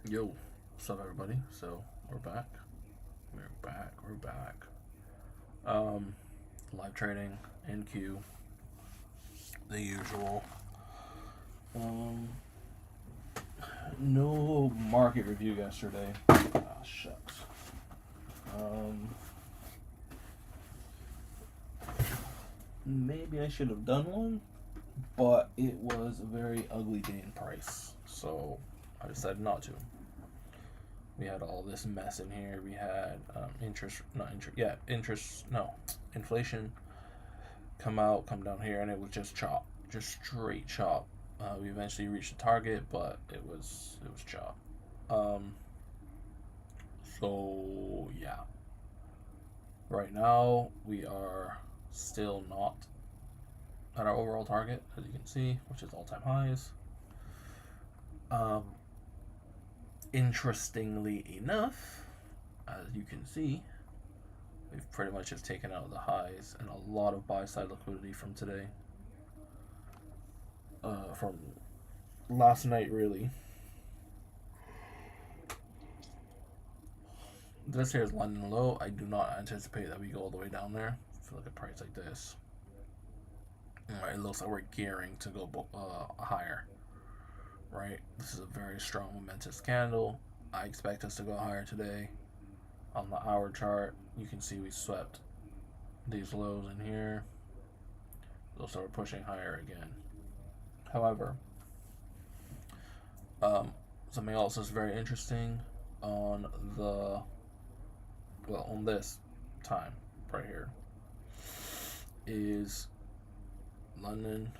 Yo, what's up, everybody? So we're back. We're back. Um, Live trading in queue, the usual. Um, no market review yesterday. Ah, shucks. Um, Maybe I should have done one, but it was a very ugly day in price, so I decided not to. We had all this mess in here. We had inflation come down here, and it was just chop, just straight chop. We eventually reached the target, but it was chop. Um, so yeah, right now we are still not at our overall target, as you can see, which is all-time highs. Um, Interestingly enough, as you can see, we've pretty much just taken out the highs and a lot of buy side liquidity from today. From last night, really. This here is London low. I do not anticipate that we go all the way down there for like a price like this. It looks like we're gearing to go higher. Right, this is a very strong momentous candle. I expect us to go higher today. On the hour chart, you can see we swept these lows in here. They'll start pushing higher again. However, something else that's very interesting on on this time right here is London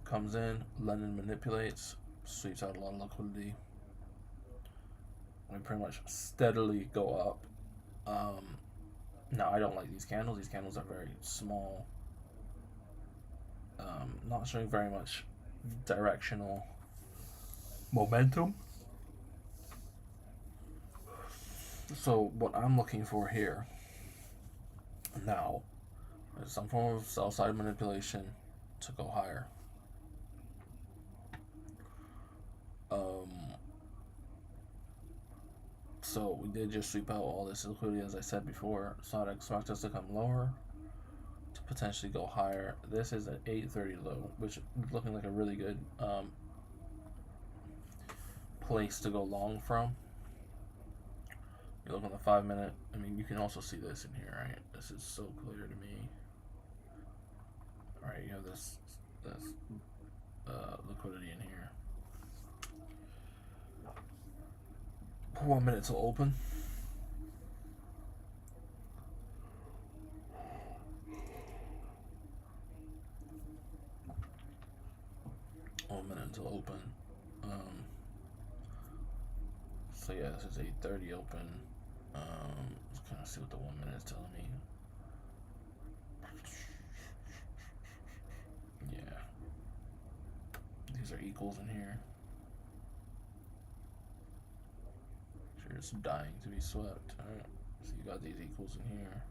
comes in, London manipulates, sweeps out a lot of liquidity. We pretty much steadily go up. Now I don't like these candles. These candles are very small, not showing very much directional momentum. So what I'm looking for here now is some form of sell side manipulation to go higher. So we did just sweep out all this liquidity, as I said before. So I'd expect us to come lower to potentially go higher. This is an 830 low, which is looking like a really good place to go long from. You look on the 5 minute. I mean, you can also see this in here, right? This is so clear to me. All right, you have this liquidity in here. 1 minute till open. Until open. So yeah, this is 8:30 open. Let's kind of see what the 1 minute is telling me. Yeah, these are equals in here. Sure, it's dying to be swept. All right, so you got these equals in here.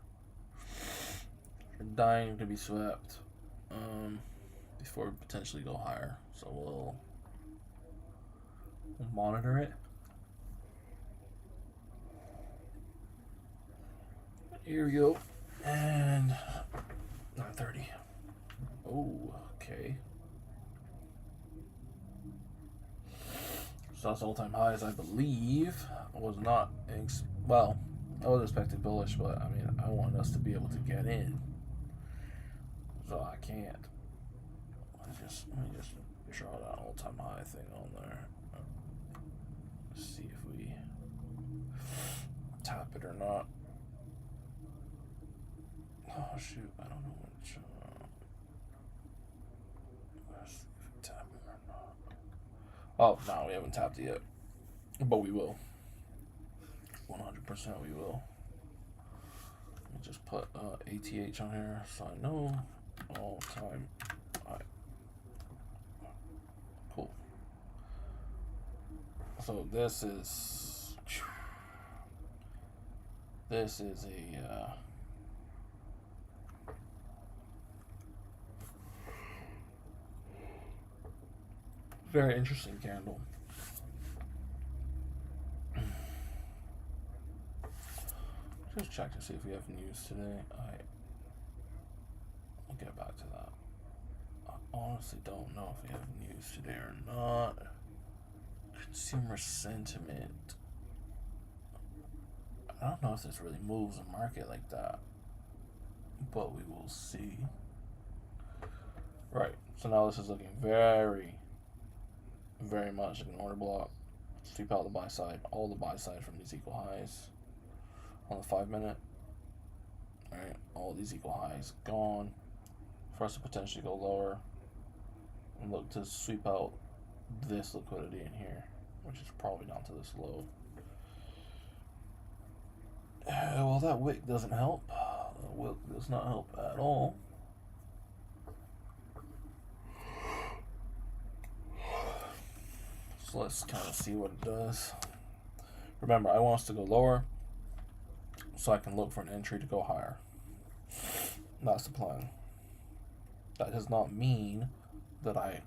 You're dying to be swept. Before we potentially go higher. So we'll monitor it. Here we go. And 9:30. Oh, okay. So that's all-time highs, I believe. I was not well. I was expecting bullish, but I mean, I wanted us to be able to get in, so I can't. Let me just draw that all-time high thing on there. Let's see if we tap it or not. Oh shoot, I don't know which. Let's see if we tap it or not. Oh no, we haven't tapped it yet, but we will. 100% we will. Let me just put ATH on here so I know all-time high. Cool. So this is a very interesting candle. Just check to see if we have news today. I'll get back to that. I honestly don't know if we have news today or not. Consumer sentiment. I don't know if this really moves the market like that, but we will see. Right, so now this is looking very, very much like an order block. Sweep out the buy side, all the buy side from these equal highs on the 5 minute. Alright, all these equal highs gone. For us to potentially go lower and look to sweep out this liquidity in here, which is probably down to this low. Well, that wick doesn't help. The wick does not help at all. So let's kind of see what it does. Remember, I want us to go lower so I can look for an entry to go higher. That's the plan. That does not mean that I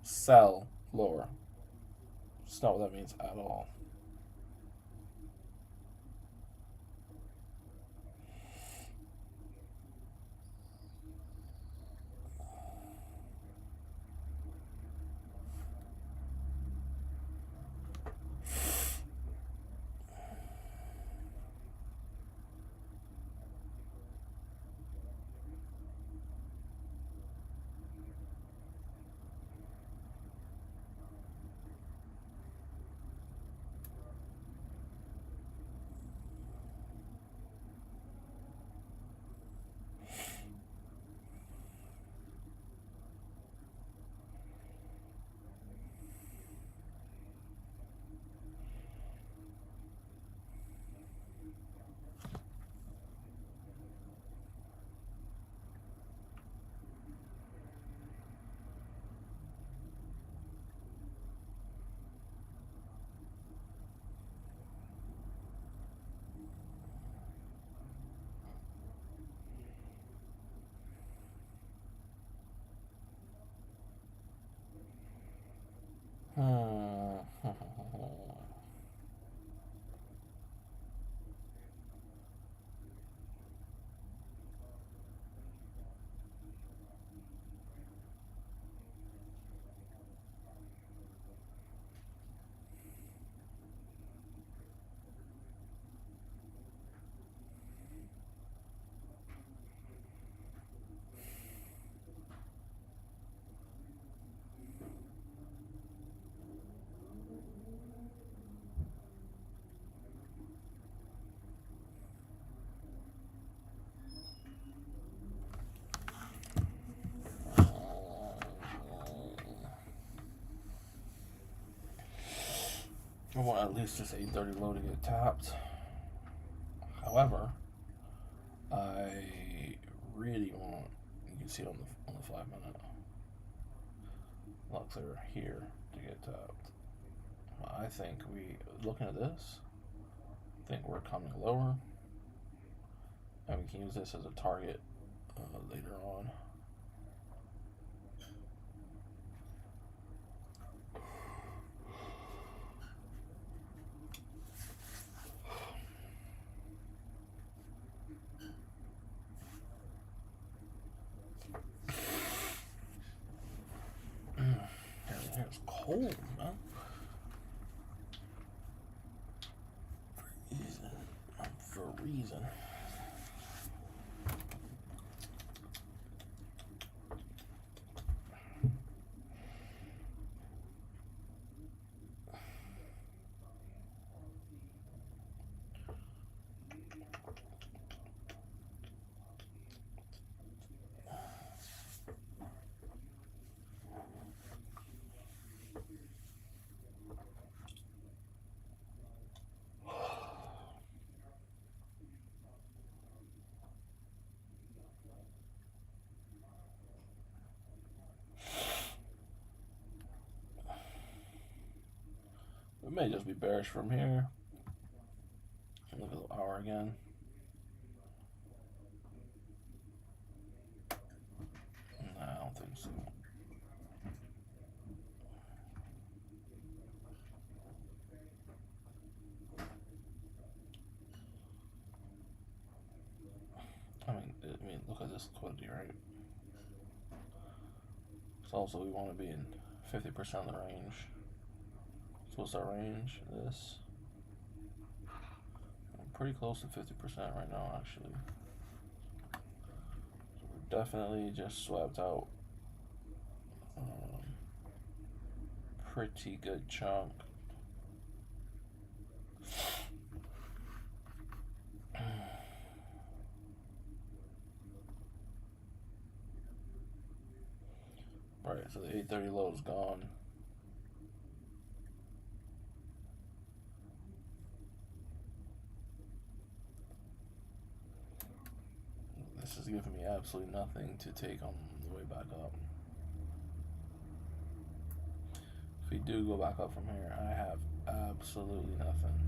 sell lower. It's not what that means at all. I want at least this 830 low to get tapped. However, I really want, you can see it on the 5 minute, looks like we're here to get tapped. I think looking at this, I think we're coming lower, and we can use this as a target later on. It's cold, man. For a reason. It may just be bearish from here. Look at the hour again. Nah, I don't think so. this liquidity, right? So also we want to be in 50% of the range. So what's our range? This. I'm pretty close to 50% right now, actually. So we're definitely just swept out pretty good chunk. Right, so the 830 low is gone. This is giving me absolutely nothing to take on the way back up. If we do go back up from here, I have absolutely nothing.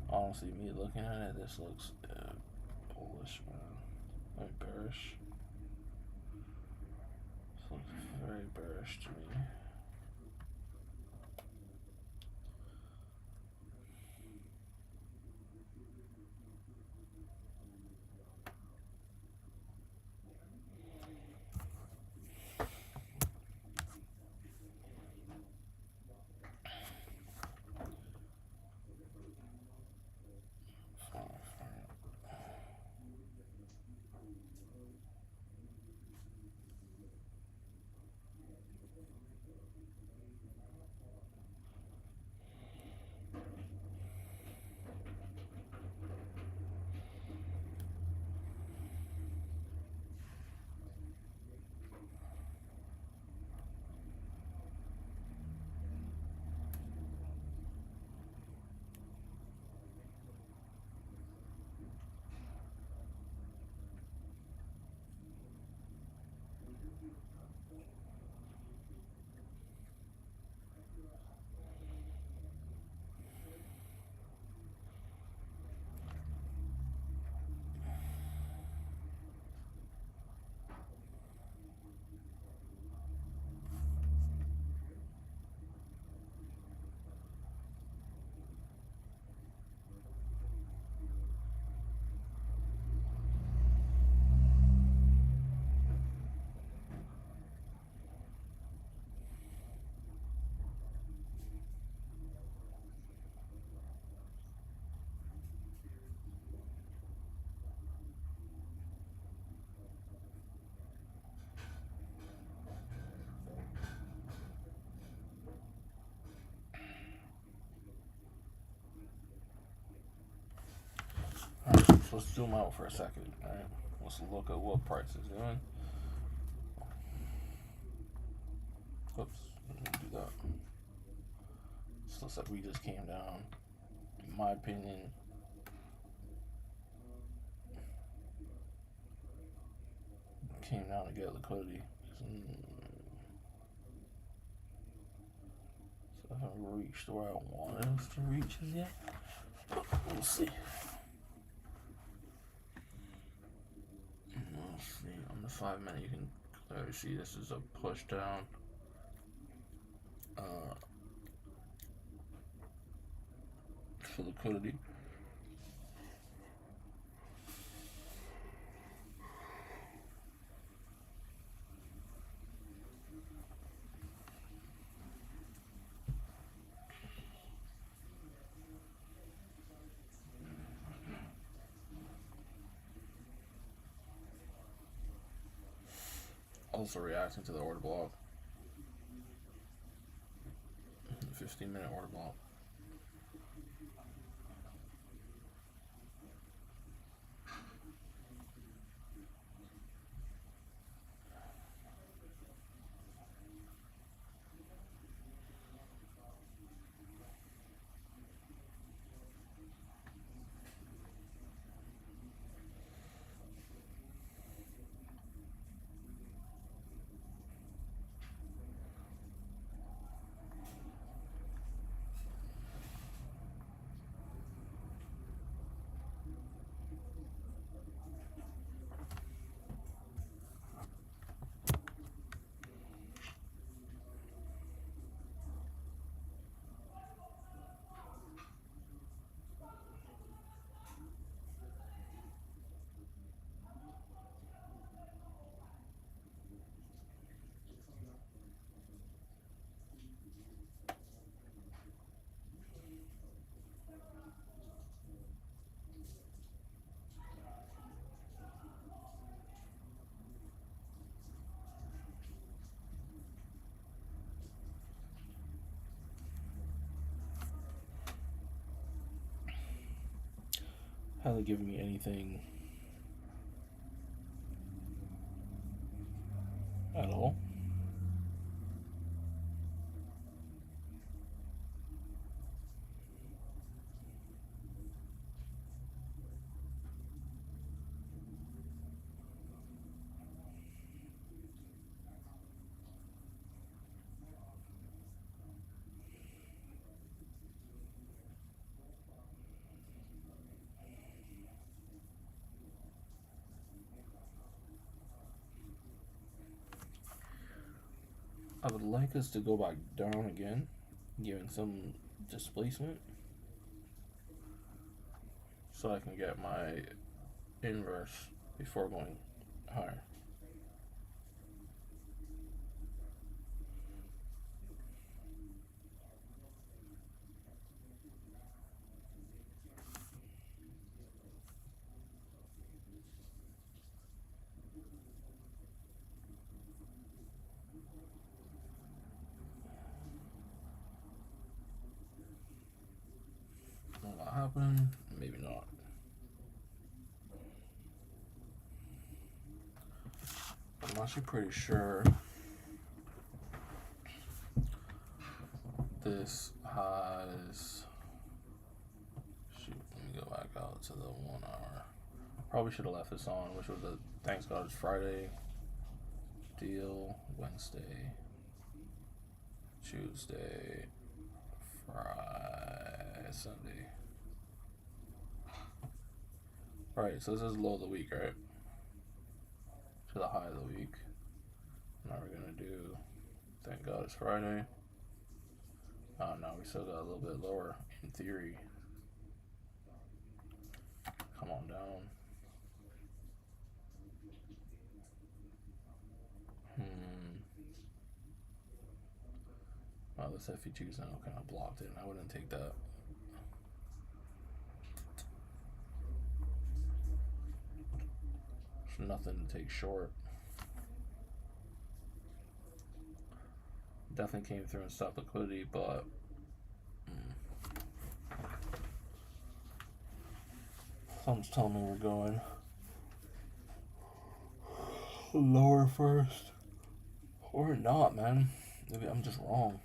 Honestly, me looking at it, this looks bullish, man. Very bearish. This looks very bearish to me. Alright, so let's zoom out for a second. Alright, let's look at what price is doing. Oops, didn't do that. This looks like we just came down. In my opinion, came down to get liquidity. So I haven't reached where I wanted us to reach as yet. We'll see. We'll see. On the 5 minute, you can clearly see this is a push down. For liquidity. Also reacting to the order block. 15-minute order block. Hasn't given me anything at all. I would like us to go back down again, giving some displacement, so I can get my inverse before going higher. Will that happen? Maybe not. I'm actually pretty sure this has. Shoot, let me go back out to the 1 hour. Probably should have left this on, which was a Thanks God It's Friday deal. Wednesday, Tuesday, Friday, Sunday. Alright, so this is low of the week, right? To the high of the week. Now we're gonna do Thank God It's Friday. Now we still got a little bit lower in theory. Come on down. Wow, this FE2 is now kind of blocked in. I wouldn't take that. There's nothing to take short. Definitely came through and stopped liquidity, but something's telling me we're going lower first. Or not, man. Maybe I'm just wrong.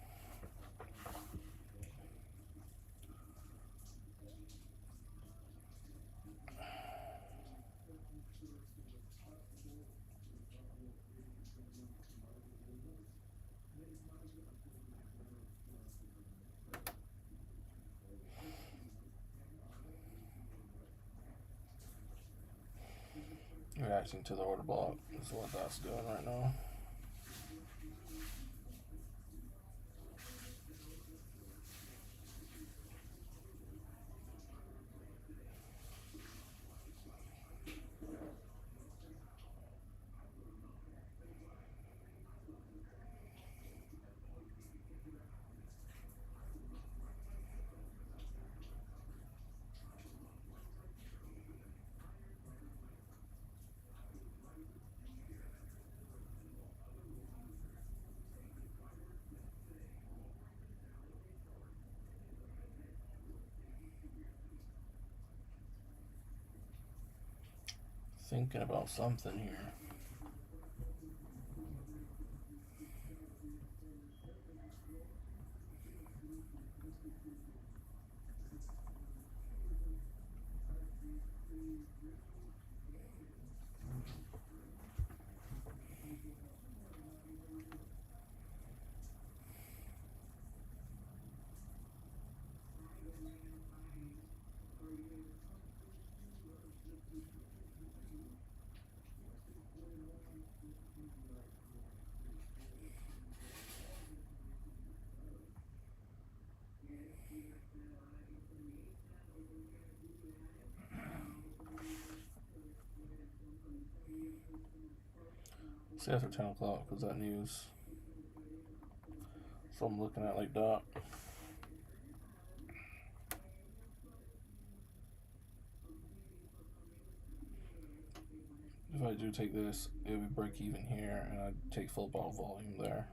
Reacting to the order block is what that's doing right now. Thinking about something here. See after 10 o'clock because that news. So I'm looking at like that. If I do take this, it would break even here, and I'd take full ball volume there.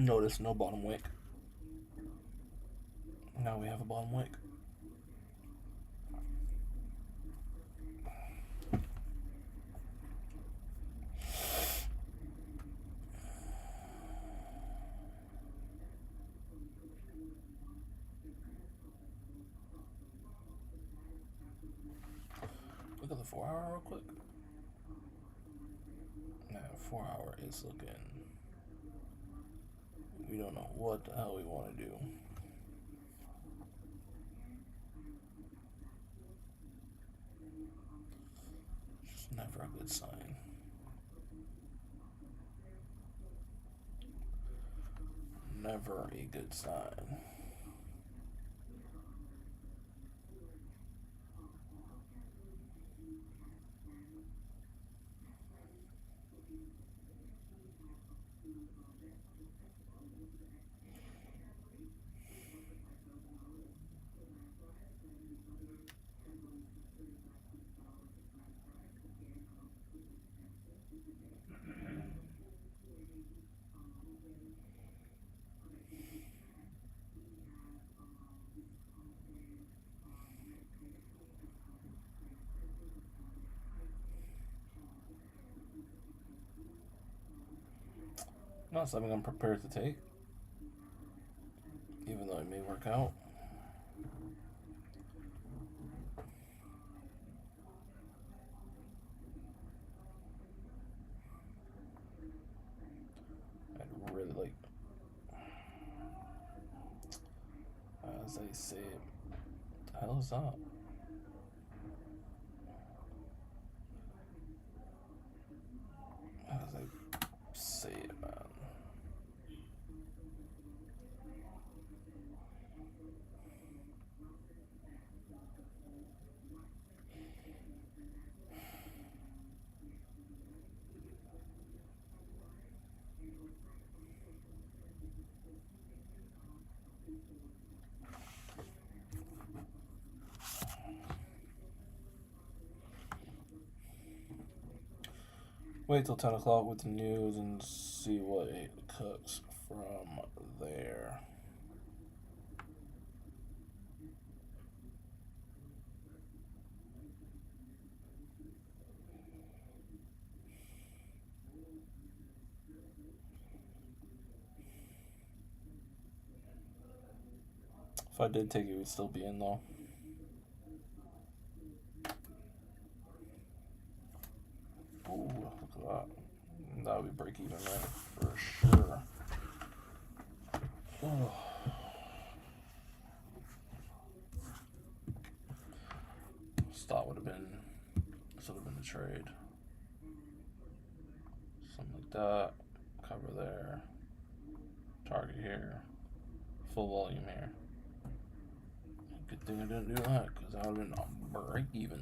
Notice no bottom wick. Now we have a bottom wick. Look at the 4 hour real quick. Now 4 hour is looking. We don't know what the hell we want to do. It's never a good sign. Never a good sign. Not something I'm prepared to take, even though it may work out. I'd really like, as they say, what the hell is that? As they say it, man. Wait till 10 o'clock with the news and see what it cooks from there. If I did take it, it would still be in though. Ooh, look at that. That would break even there for sure. Oh. Stop would have been, this would have been the trade. Something like that. Cover there. Target here. Full volume here. Good thing I didn't do that, because that would have been a break even.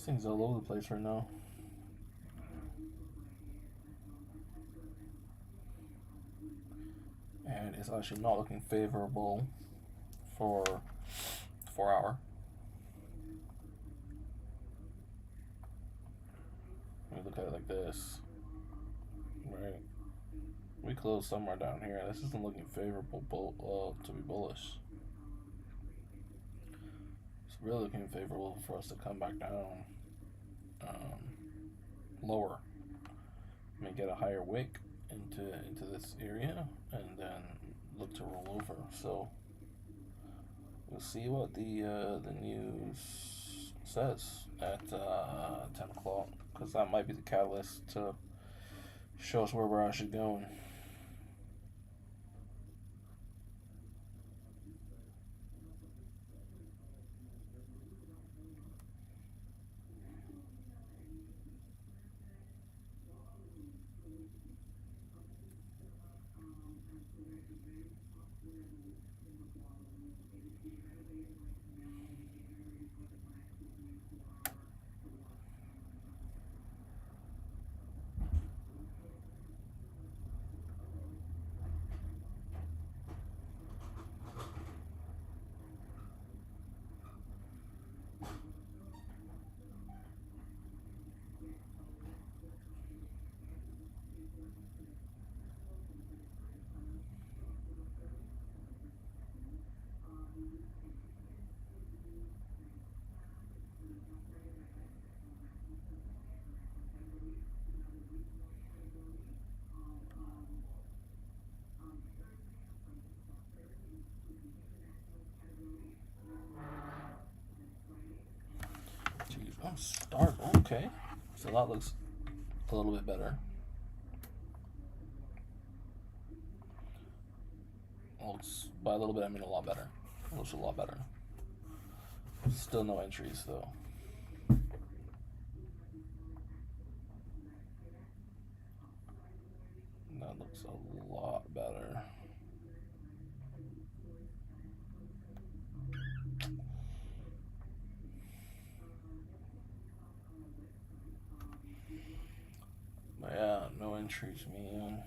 thing's all over the place right now. And it's actually not looking favorable for 4 hour. Let me look at it like this. Right. We closed somewhere down here. This isn't looking favorable to be bullish. It's really looking favorable for us to come back down lower. I mean, get a higher wick into this area and then look to roll over. So we'll see what the news says at 10 o'clock, because that might be the catalyst to show us where we're actually going. Oh, start. Okay. So that looks a little bit better. Well, by a little bit, I mean a lot better. It looks a lot better. Still no entries, though. That looks a lot better. But yeah, no entries, man.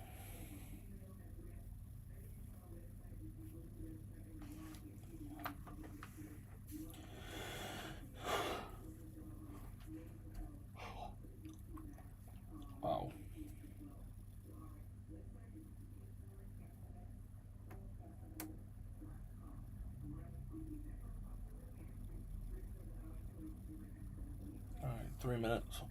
Wow. Alright, 3 minutes.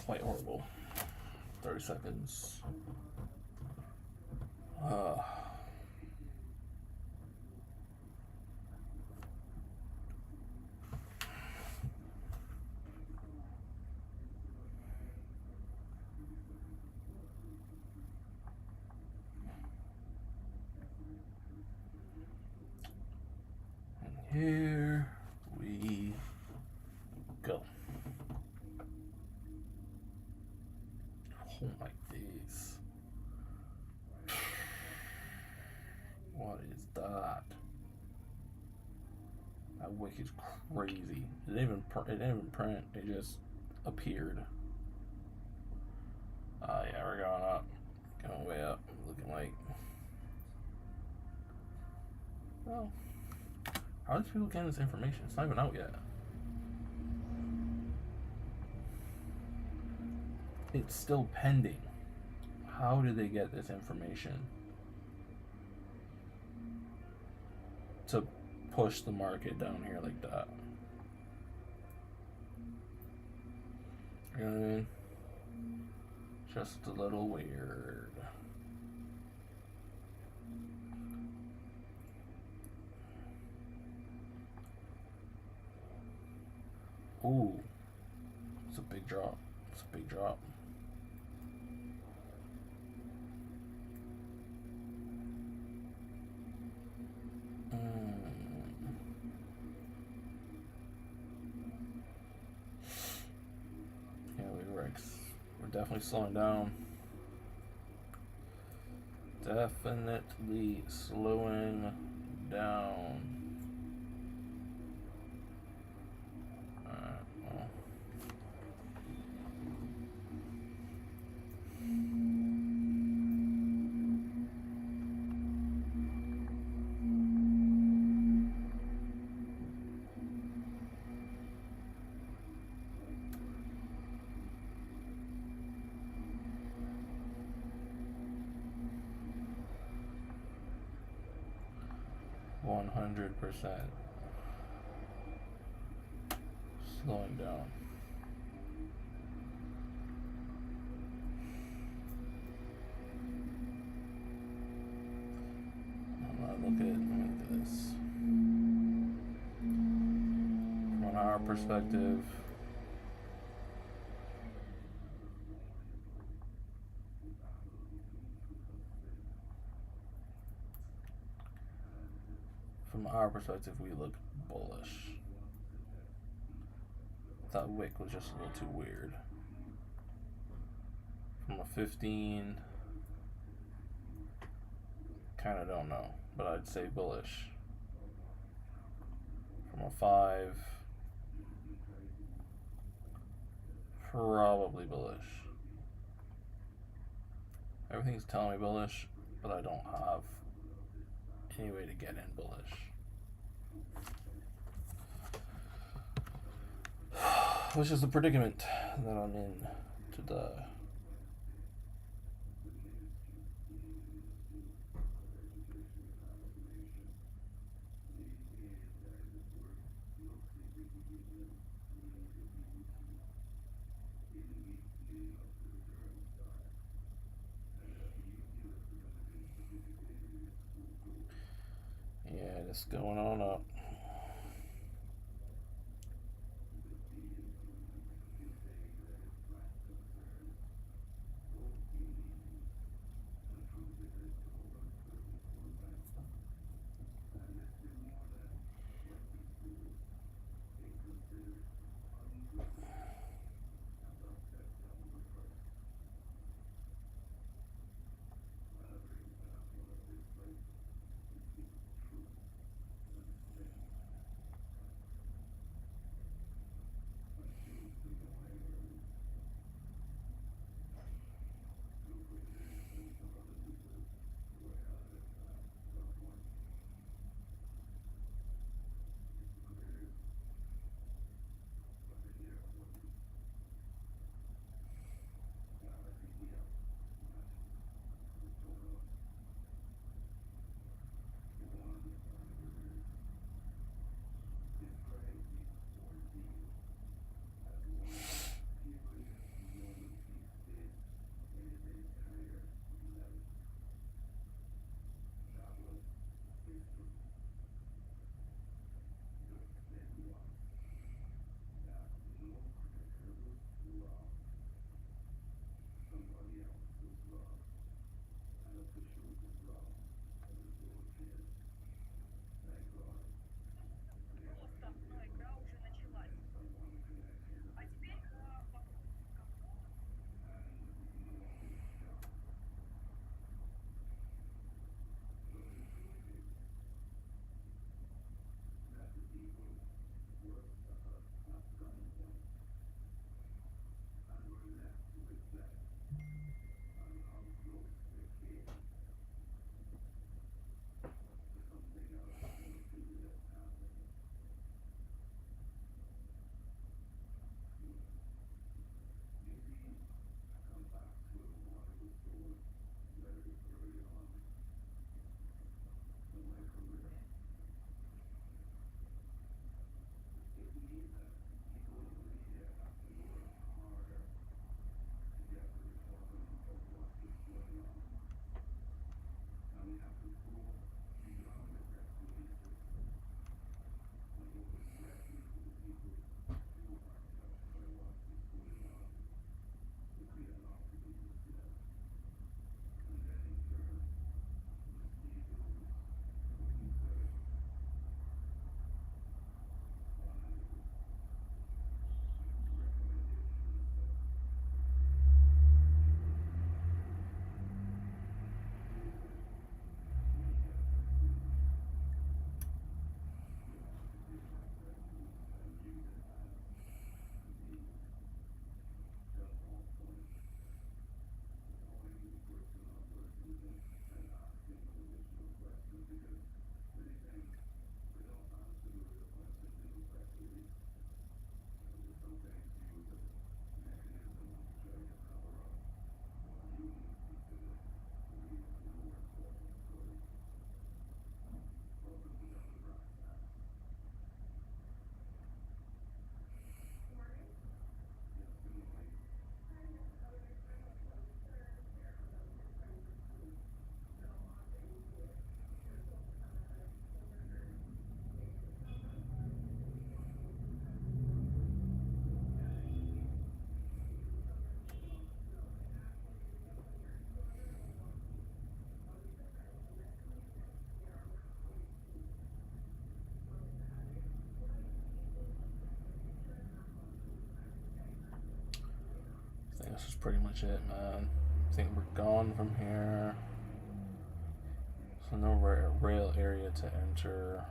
quite horrible. 30 seconds. Here we go. Oh my days. What is that? That wick is crazy. It didn't even print. It just appeared. Yeah, we're going up. Going way up. Looking like. Well, how are these people getting this information? It's not even out yet. It's still pending. How did they get this information to push the market down here like that? You know what I mean? Just a little weird. Ooh. It's a big drop. It's a big drop. Yeah, we're definitely slowing down. Definitely slowing down. Alright, well. %. Slowing down. Look at this. From our perspective, we look bullish. That wick was just a little too weird. From a 15, kind of don't know, but I'd say bullish. From a 5, probably bullish. Everything's telling me bullish, but I don't have any way to get in bullish. Which is the predicament that I'm in today. Yeah, it's going on up. this is pretty much it, man. I think we're gone from here. So no rail area to enter.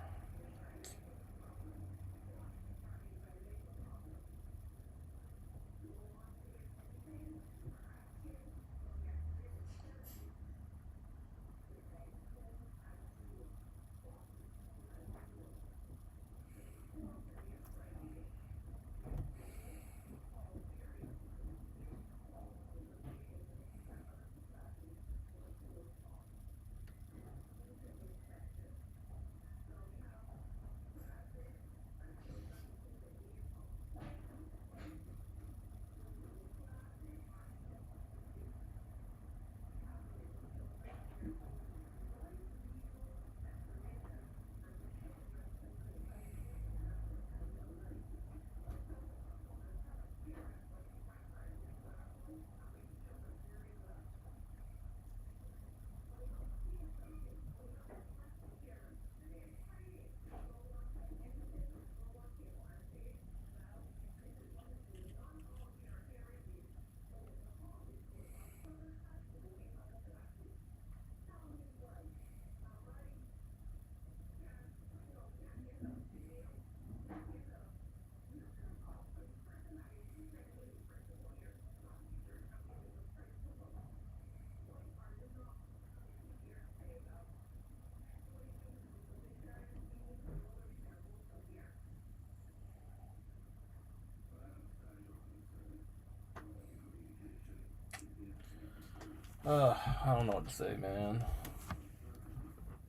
I don't know what to say, man.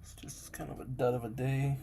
It's just kind of a dud of a day.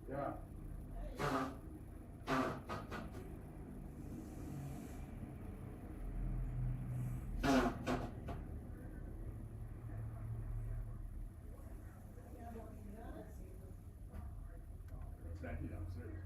Yeah. Thank you, I'm serious.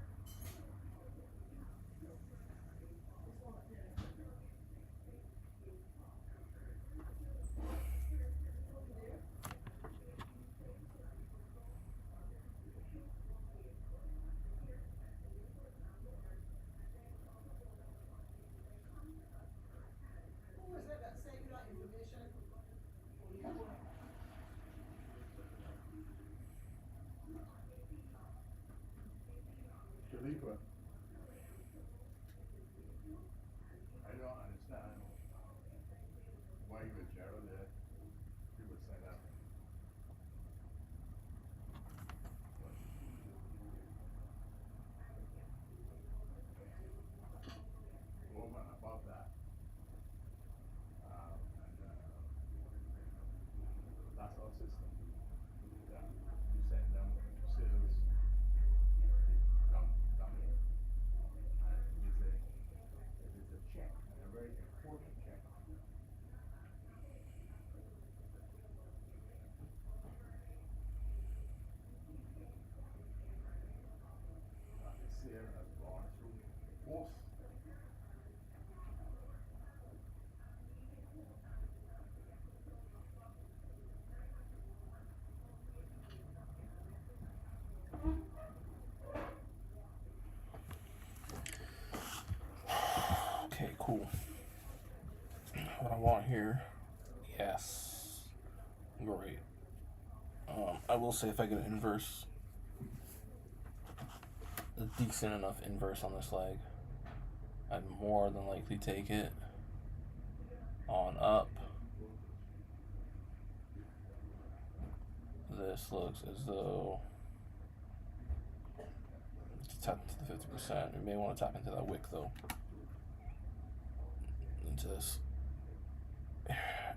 Who was that sent you that information? Shaliqua, I don't understand why you and Gerald there, you would say that. Over and above that, that's our system. Yeah, you send them sales, come here. And it is a check, and a very important check. The sale has gone through both. Okay, cool. want here. Yes. Great. I will say if I get an inverse, a decent enough inverse on this leg, I'd more than likely take it on up. This looks as though it's tapped into the 50%. We may want to tap into that wick though. Into this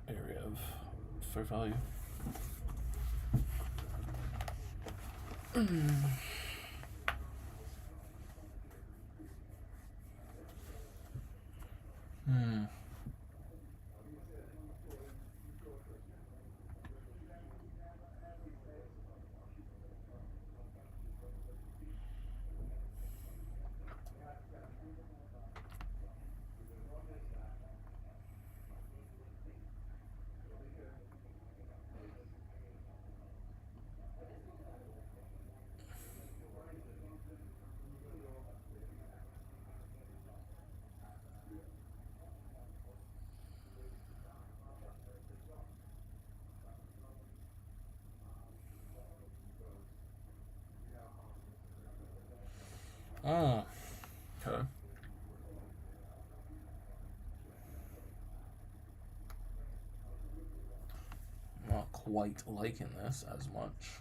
area of fair value. Okay. Not quite liking this as much.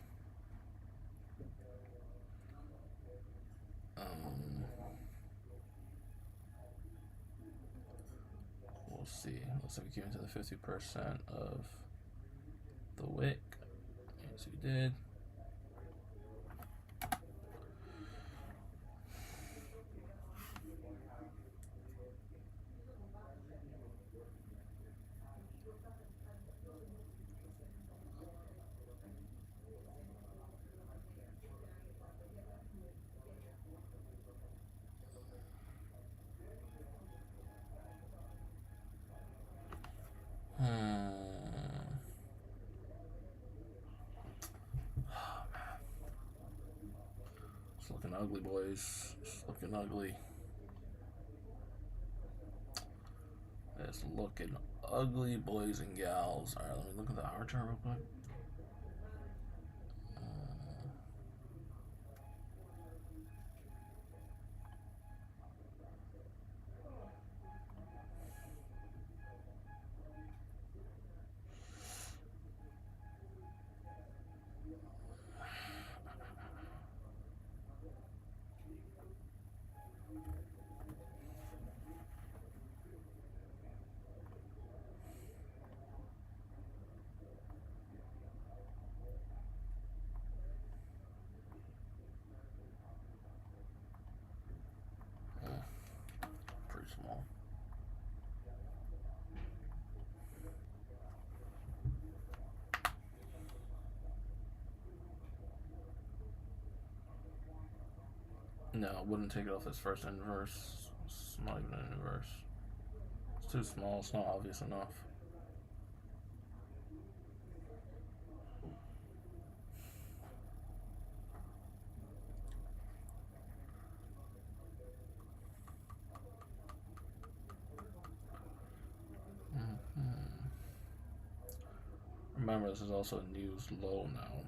We'll see. Looks like we came into the 50% of the wick. Yes, we did. It's looking ugly, boys. It's looking ugly. It's looking ugly, boys and gals. Alright, let me look at the hour chart real quick. Pretty small. No, I wouldn't take it off this first inverse. It's not even an inverse. It's too small. It's not obvious enough. Remember, this is also a news low now.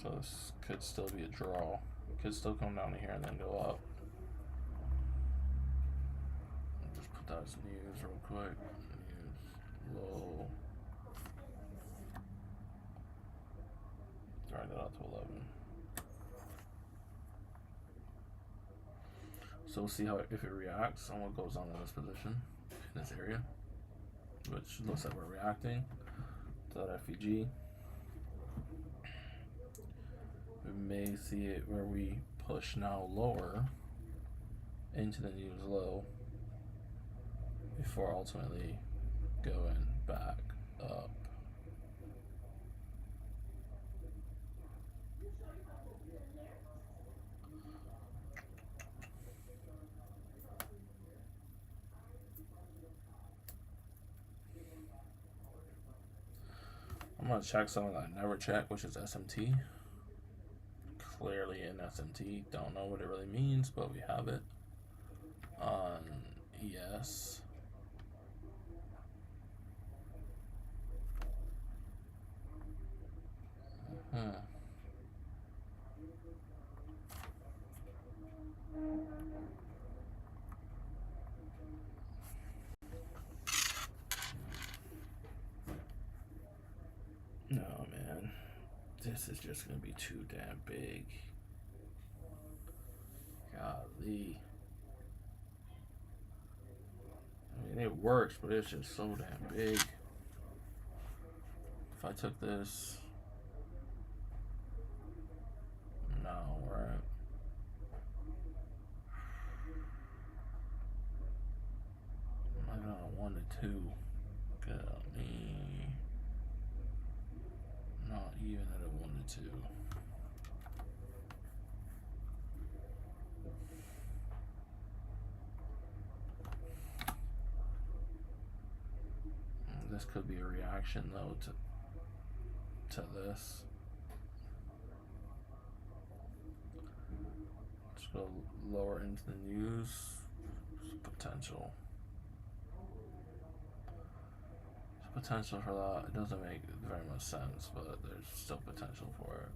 So this could still be a draw. It could still come down to here and then go up. I'll just put that as news real quick. News low. Drag that out to 11. So we'll see how if it reacts on what goes on in this position, in this area, which looks like we're reacting to that FEG. We may see it where we push now lower into the news low before ultimately going back up. I'm going to check something that I never check, which is SMT. Clearly in SMT. Don't know what it really means, but we have it on Yes. Hmm. No, man. This is just gonna be too damn big. Golly. I mean, it works, but it's just so damn big. If I took this, no, right? I'm not on 1 to 2. Golly. Not even at a 1 to 2. This could be a reaction though to this. Let's go lower into the news. Potential. There's potential for that. It doesn't make very much sense, but there's still potential for it.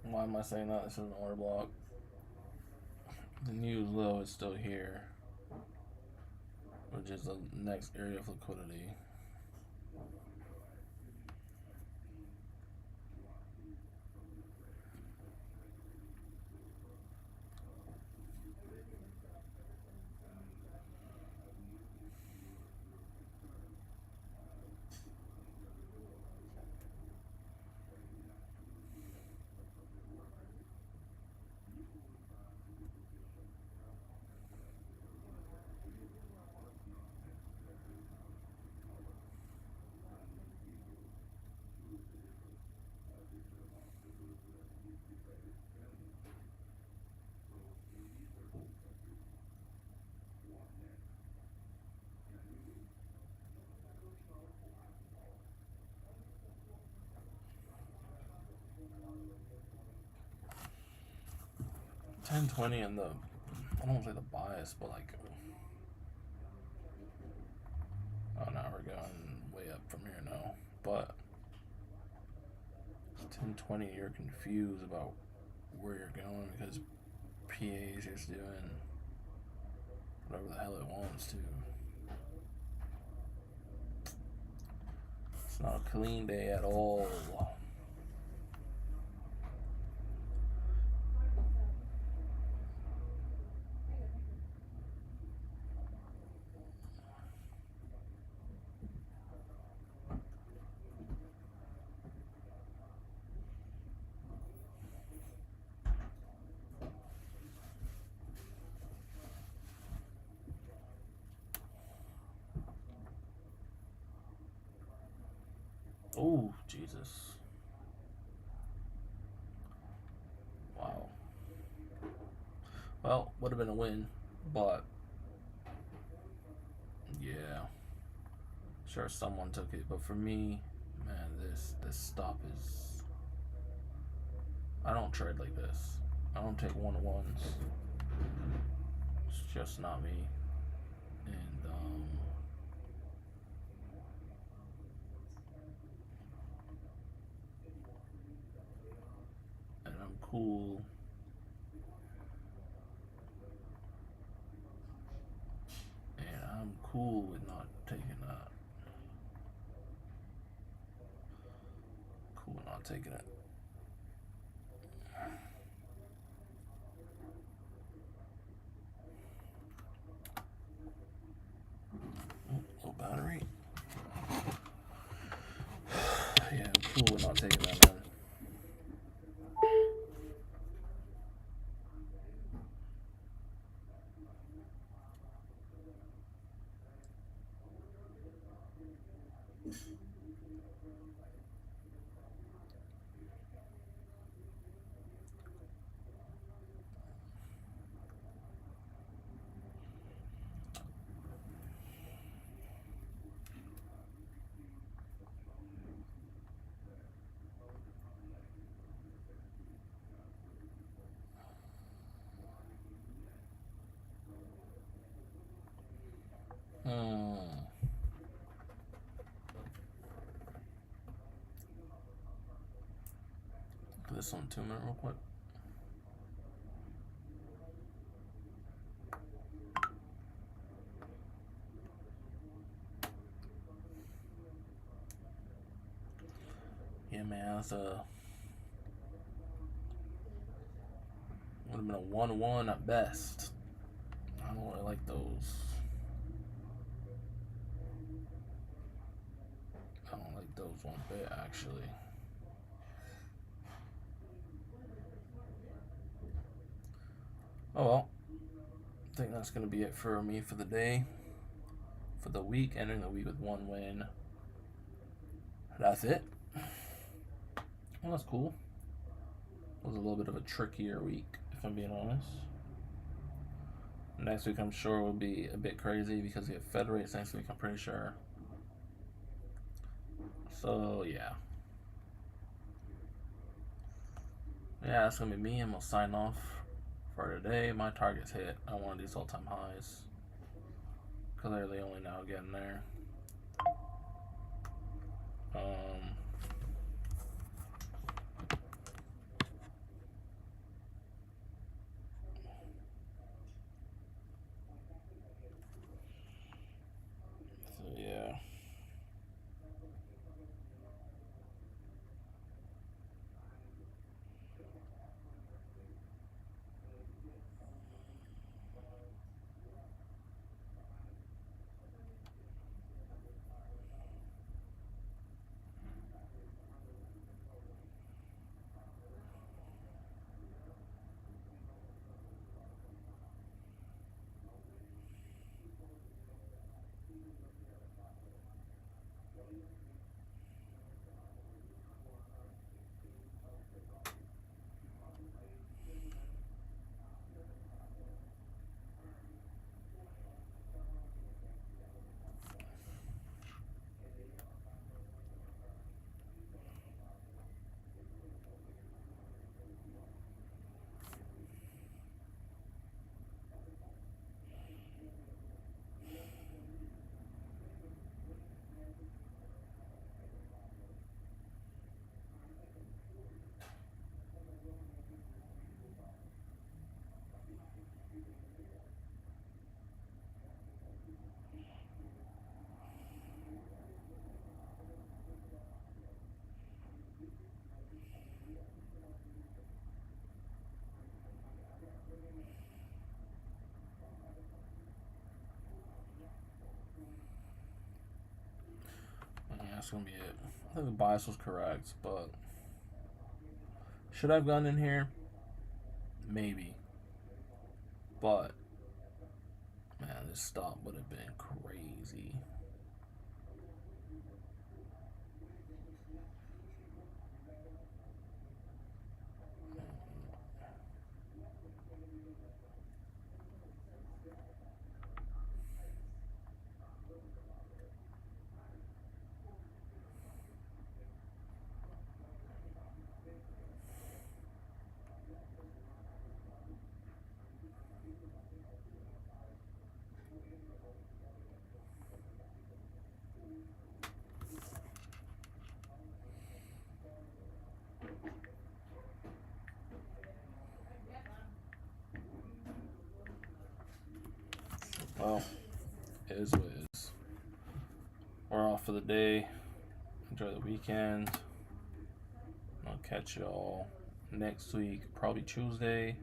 Why am I saying that? This is an order block. The news low is still here, which is the next area of liquidity. $10.20 and I don't want to say the bias, but like, oh, now we're going way up from here now. But 10.20, you're confused about where you're going because PA is just doing whatever the hell it wants to. It's not a clean day at all. Oh, Jesus. Wow. Well, would have been a win, but yeah. Sure, someone took it, but for me, man, this stop is. I don't trade like this. I don't take 1-to-1s. It's just not me. And I'm cool. And I'm cool with not taking that. Cool with not taking it. Low battery. Yeah, I'm cool with not taking that, man. this on 2 minute real quick. Yeah, man, that's a would have been a 1-1 at best. I don't really like those. I don't like those one bit, actually. Oh well. I think that's going to be it for me for the day. For the week, ending the week with 1 win. That's it. Well, that's cool. It was a little bit of a trickier week, if I'm being honest. Next week, I'm sure, will be a bit crazy because we have Federates next week, I'm pretty sure. So, yeah. Yeah, that's going to be me. I'm going to sign off for today. My target's hit. I want these all-time highs. Clearly only now getting there. So, yeah. Yeah, that's going to be it. I think the bias was correct, but should I have gone in here? Maybe. But, man, this stop would have been crazy. Well, it is what it is. We're off for the day. Enjoy the weekend. I'll catch y'all next week, probably Tuesday.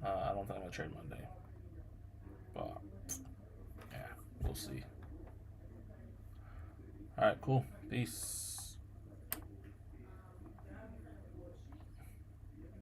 I don't think I'm going to trade Monday. But, yeah, we'll see. Alright, cool. Peace.